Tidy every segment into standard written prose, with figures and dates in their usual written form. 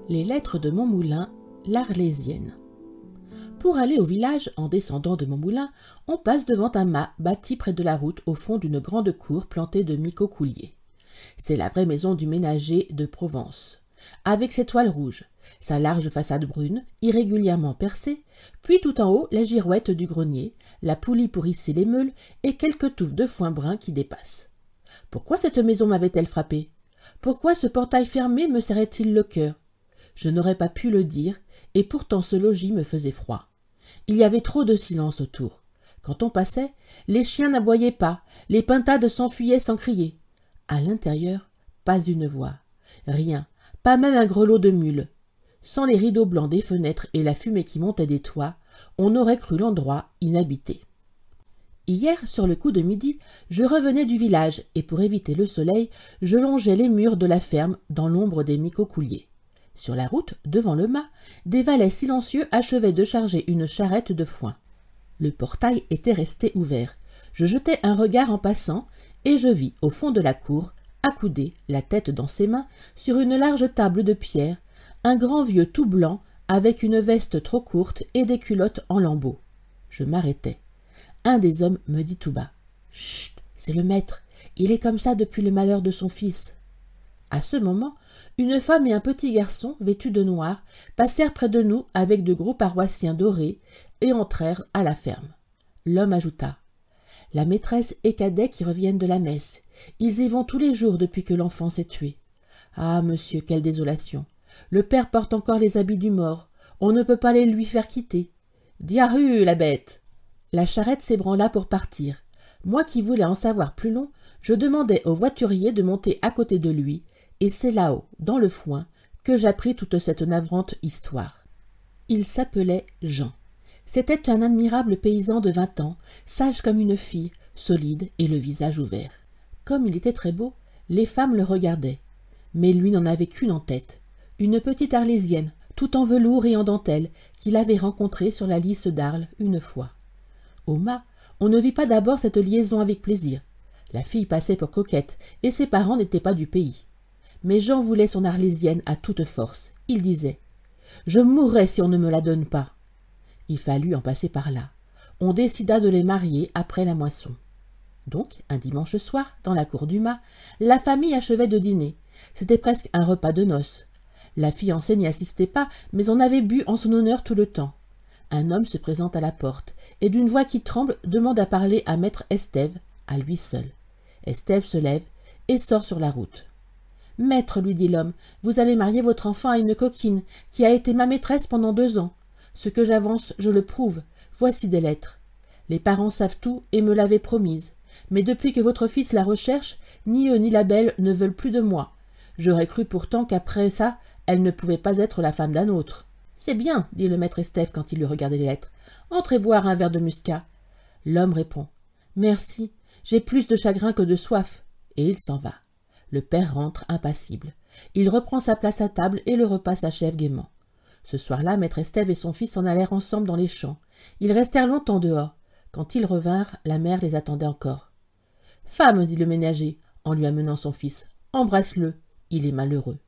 Les lettres de Montmoulin, l'Arlésienne. Pour aller au village, en descendant de Montmoulin, on passe devant un mât bâti près de la route au fond d'une grande cour plantée de micocouliers. C'est la vraie maison du ménager de Provence, avec ses toiles rouges, sa large façade brune, irrégulièrement percée, puis tout en haut la girouette du grenier, la poulie pour hisser les meules et quelques touffes de foin brun qui dépassent. Pourquoi cette maison m'avait-elle frappé? Pourquoi ce portail fermé me serrait-il le cœur? Je n'aurais pas pu le dire, et pourtant ce logis me faisait froid. Il y avait trop de silence autour. Quand on passait, les chiens n'aboyaient pas, les pintades s'enfuyaient sans crier. À l'intérieur, pas une voix, rien, pas même un grelot de mule. Sans les rideaux blancs des fenêtres et la fumée qui montait des toits, on aurait cru l'endroit inhabité. Hier, sur le coup de midi, je revenais du village et pour éviter le soleil, je longeais les murs de la ferme dans l'ombre des micocouliers. Sur la route, devant le mât, des valets silencieux achevaient de charger une charrette de foin. Le portail était resté ouvert. Je jetai un regard en passant et je vis, au fond de la cour, accoudé, la tête dans ses mains, sur une large table de pierre, un grand vieux tout blanc avec une veste trop courte et des culottes en lambeaux. Je m'arrêtai. Un des hommes me dit tout bas: « Chut, c'est le maître, il est comme ça depuis le malheur de son fils. » À ce moment, une femme et un petit garçon, vêtus de noir, passèrent près de nous avec de gros paroissiens dorés et entrèrent à la ferme. L'homme ajouta: « La maîtresse et cadet qui reviennent de la messe. Ils y vont tous les jours depuis que l'enfant s'est tué. Ah, monsieur, quelle désolation! Le père porte encore les habits du mort. On ne peut pas les lui faire quitter. Diaru, la bête !» La charrette s'ébranla pour partir. Moi qui voulais en savoir plus long, je demandai au voiturier de monter à côté de lui, et c'est là-haut, dans le foin, que j'appris toute cette navrante histoire. Il s'appelait Jean. C'était un admirable paysan de 20 ans, sage comme une fille, solide et le visage ouvert. Comme il était très beau, les femmes le regardaient. Mais lui n'en avait qu'une en tête, une petite Arlésienne, tout en velours et en dentelle, qu'il avait rencontrée sur la lisse d'Arles une fois. Au mât, on ne vit pas d'abord cette liaison avec plaisir. La fille passait pour coquette, et ses parents n'étaient pas du pays. Mais Jean voulait son Arlésienne à toute force. Il disait: « Je mourrai si on ne me la donne pas. » Il fallut en passer par là. On décida de les marier après la moisson. Donc, un dimanche soir, dans la cour du mât, la famille achevait de dîner. C'était presque un repas de noces. La fiancée n'y assistait pas, mais on avait bu en son honneur tout le temps. Un homme se présente à la porte, et d'une voix qui tremble demande à parler à maître Estève, à lui seul. Estève se lève et sort sur la route. « Maître, lui dit l'homme, vous allez marier votre enfant à une coquine qui a été ma maîtresse pendant 2 ans. Ce que j'avance, je le prouve. Voici des lettres. Les parents savent tout et me l'avaient promise. Mais depuis que votre fils la recherche, ni eux ni la belle ne veulent plus de moi. J'aurais cru pourtant qu'après ça, elle ne pouvait pas être la femme d'un autre. »« C'est bien, dit le maître Estève quand il lui regardait les lettres. Entrez boire un verre de muscat. » L'homme répond: « Merci, j'ai plus de chagrin que de soif. » Et il s'en va. Le père rentre impassible. Il reprend sa place à table et le repas s'achève gaiement. Ce soir-là, maître Estève et son fils s'en allèrent ensemble dans les champs. Ils restèrent longtemps dehors. Quand ils revinrent, la mère les attendait encore. « Femme, dit le ménager, en lui amenant son fils, embrasse-le, il est malheureux. »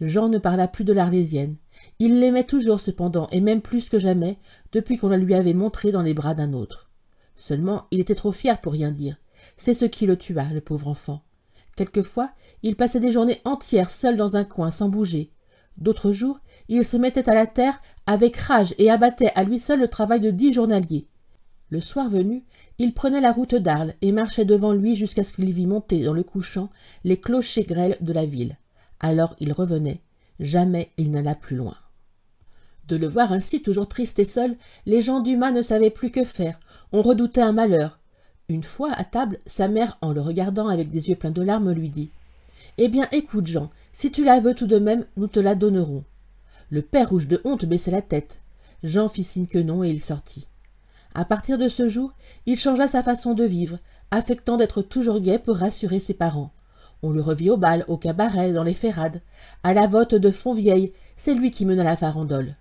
Jean ne parla plus de l'Arlésienne. Il l'aimait toujours cependant, et même plus que jamais, depuis qu'on la lui avait montrée dans les bras d'un autre. Seulement, il était trop fier pour rien dire. C'est ce qui le tua, le pauvre enfant. Quelquefois, il passait des journées entières seul dans un coin, sans bouger. D'autres jours, il se mettait à la terre avec rage et abattait à lui seul le travail de 10 journaliers. Le soir venu, il prenait la route d'Arles et marchait devant lui jusqu'à ce qu'il vît monter dans le couchant les clochers grêles de la ville. Alors il revenait. Jamais il n'alla plus loin. De le voir ainsi, toujours triste et seul, les gens du mât ne savaient plus que faire. On redoutait un malheur. Une fois, à table, sa mère, en le regardant avec des yeux pleins de larmes, lui dit: « Eh bien, écoute, Jean, si tu la veux tout de même, nous te la donnerons. » Le père, rouge de honte, baissait la tête. Jean fit signe que non et il sortit. À partir de ce jour, il changea sa façon de vivre, affectant d'être toujours gai pour rassurer ses parents. On le revit au bal, au cabaret, dans les ferrades. À la vote de Fontvieille, c'est lui qui mena la farandole.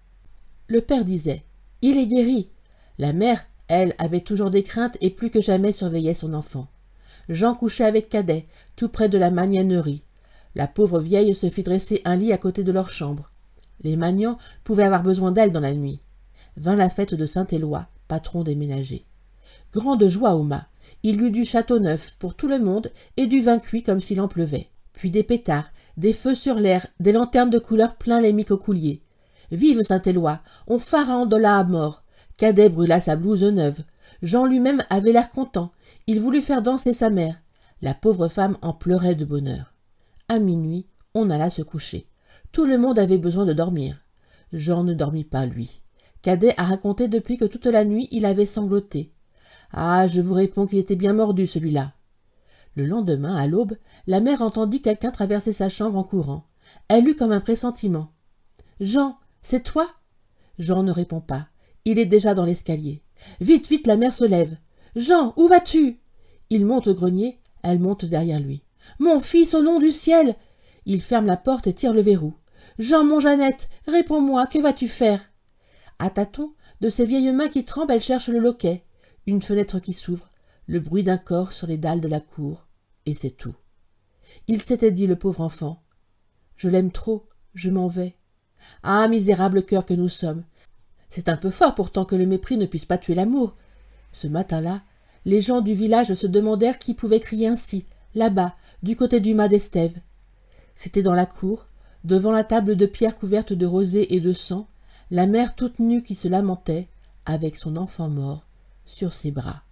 Le père disait: « Il est guéri. » La mère, elle, avait toujours des craintes et plus que jamais surveillait son enfant. Jean couchait avec Cadet, tout près de la magnanerie. La pauvre vieille se fit dresser un lit à côté de leur chambre. Les Magnans pouvaient avoir besoin d'elle dans la nuit. Vint la fête de Saint-Éloi, patron des ménagers. Grande joie au mât. Il y eut du château neuf pour tout le monde et du vin cuit comme s'il en pleuvait. Puis des pétards, des feux sur l'air, des lanternes de couleur plein les micocouliers. Vive Saint-Éloi, on farandola à mort. Cadet brûla sa blouse neuve. Jean lui-même avait l'air content. Il voulut faire danser sa mère. La pauvre femme en pleurait de bonheur. À minuit, on alla se coucher. Tout le monde avait besoin de dormir. Jean ne dormit pas, lui. Cadet a raconté depuis que toute la nuit il avait sangloté. Ah, je vous réponds qu'il était bien mordu, celui-là. Le lendemain, à l'aube, la mère entendit quelqu'un traverser sa chambre en courant. Elle eut comme un pressentiment. « Jean, c'est toi ?» Jean ne répond pas. Il est déjà dans l'escalier. Vite, vite, la mère se lève. « Jean, où vas-tu ?» Il monte au grenier, elle monte derrière lui. « Mon fils, au nom du ciel !» Il ferme la porte et tire le verrou. « Jean, mon Jeannette, réponds-moi, que vas-tu faire ?» À tâtons, de ses vieilles mains qui tremblent, elle cherche le loquet. Une fenêtre qui s'ouvre, le bruit d'un corps sur les dalles de la cour, et c'est tout. Il s'était dit, le pauvre enfant. « Je l'aime trop, je m'en vais. » Ah, misérable cœur que nous sommes! C'est un peu fort pourtant que le mépris ne puisse pas tuer l'amour. Ce matin-là, les gens du village se demandèrent qui pouvait crier ainsi, là-bas, du côté du mât d'Estève. C'était dans la cour, devant la table de pierre couverte de rosée et de sang, la mère toute nue qui se lamentait, avec son enfant mort sur ses bras.